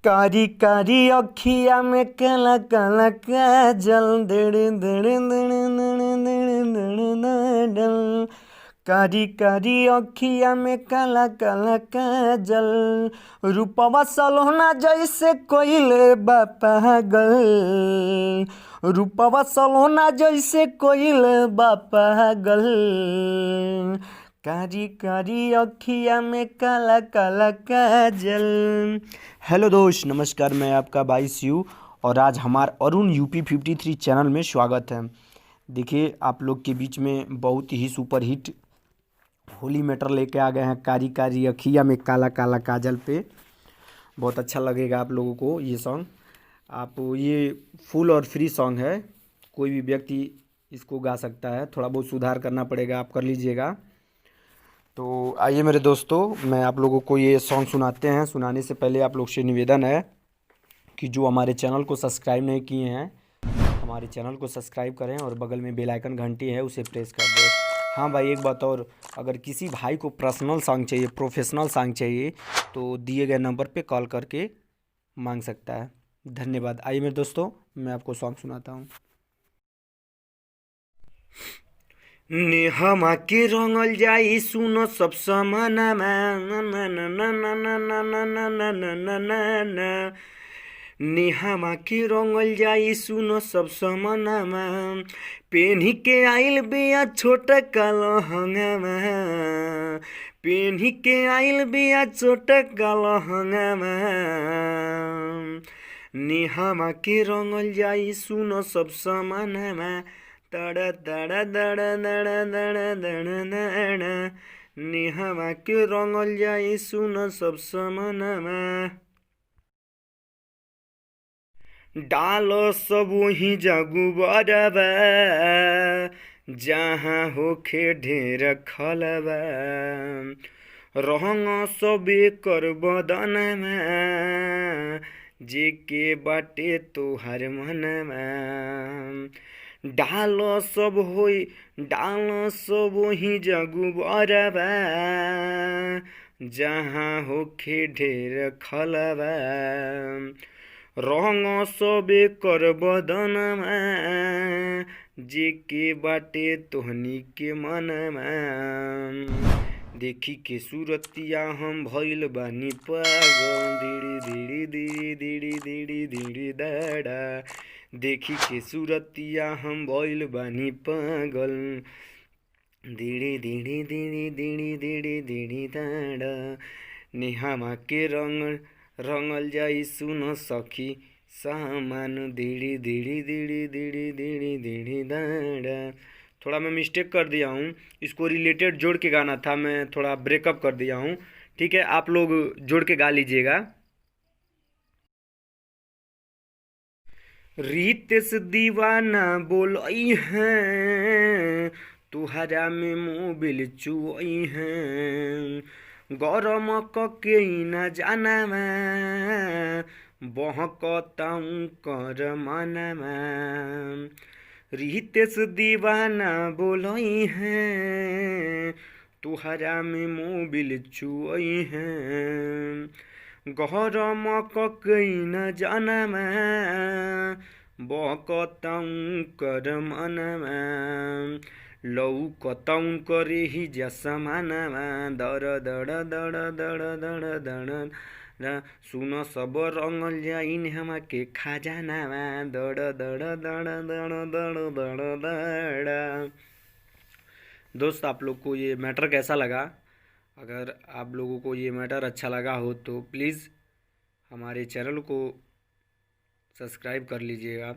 कारी कारी अखिया में काला काला काजल दड़ दड़ दड़ दड़ दड़ दड़ दड़। कारी कारी अखिया में काला काला काजल, रूपवा सलोना जैसे कोइले बा पागल, रूपवा सलोना जैसे कोइले बा पागल। कारी कारी अखिया में काला काला काजल। हेलो दोस्त, नमस्कार। मैं आपका भाई शिव और आज हमार अरुण यूपी 53 चैनल में स्वागत है। देखिए, आप लोग के बीच में बहुत ही सुपर हिट होली मैटर लेके आ गए हैं। कारी कारी अखिया में काला काला काजल पे बहुत अच्छा लगेगा आप लोगों को ये सॉन्ग। आप ये फुल और फ्री सॉन्ग है, कोई भी व्यक्ति इसको गा सकता है। थोड़ा बहुत सुधार करना पड़ेगा, आप कर लीजिएगा। तो आइए मेरे दोस्तों, मैं आप लोगों को ये सॉन्ग सुनाते हैं। सुनाने से पहले आप लोग से निवेदन है कि जो हमारे चैनल को सब्सक्राइब नहीं किए हैं, हमारे चैनल को सब्सक्राइब करें और बगल में बेल आइकन घंटी है उसे प्रेस कर दें। हाँ भाई, एक बात और, अगर किसी भाई को पर्सनल सॉन्ग चाहिए, प्रोफेशनल सॉन्ग चाहिए, तो दिए गए नंबर पे कॉल करके मांग सकता है। धन्यवाद। आइए मेरे दोस्तों, मैं आपको सॉन्ग सुनाता हूँ। नेहमा के रंगल जाई सुनो सब समानामा, नेहमा के रंगल जाई सुनो सब समानामा, पेन्ही के आइल बिया छोटा काला हंगामा, पेन्ही के आइल बिया छोटा काला हंगामा, नेहमा के रंगल जाई सुनो सब समानामा, तड़ा तड़ा दड़ा दड़ा दड़ा दड़ा दड़ा, नेहमा के रंगल जाई सुनो सब समानामा। डालो सब वही जागू बरबा, जहाँ होखे ढेर खलबा, रंग सबे कर बदनमा, जेके बाटे तोहर मनमा, डालो सब होई डालो सब वही जागू बरबा, जहाँ होखे ढेर खलबा, रंग सबे कर बदनमा, जेके बाटे तोहनी के मनमा, देखी के सूरतिया हम भइल बानी पागल, धीरे धीरे धीरे धीरे धीरे धीरे दाड़ा, देखी के सूरतिया हम भइल बानी पागल, धीरे धीरे धीरे धीरे धीरे धीरे दाड़ा, नेहमा के रंगल जाई सुनो सखी सामान, धीरे धीरे धीरे धीरे धीरे धीरे दाड़ा। थोड़ा मैं मिस्टेक कर दिया हूँ, इसको रिलेटेड जोड़ के गाना था, मैं थोड़ा ब्रेकअप कर दिया हूँ। ठीक है, आप लोग जोड़ के गा लीजिएगा। रितेश दीवाना बोलई हैं, तुहरा में मोबिल चुई हैं, गरम कके न जानमा, बहकताऊँ कर मनमा, रितेश दीवाना बोलई हैं, तुहरा में मोबिल चुई हैं, गरम कके न जानमा, बहकताऊँ कर मनमा, लौकताऊँ करे ही जसमानमा, दर दड़ दड़ दड़ दड़ दड़, सुन सब रंगल जाई नेहमा के खजानामा, दड़ दड़ दड़ दड़ दड़ दड़ दड़। दोस्त, आप लोग को ये मैटर कैसा लगा? अगर आप लोगों को ये मैटर अच्छा लगा हो तो प्लीज़ हमारे चैनल को सब्सक्राइब कर लीजिएगा।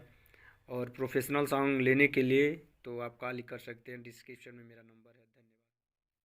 और प्रोफेशनल सॉन्ग लेने के लिए तो आप कॉल कर सकते हैं, डिस्क्रिप्शन में मेरा नंबर है।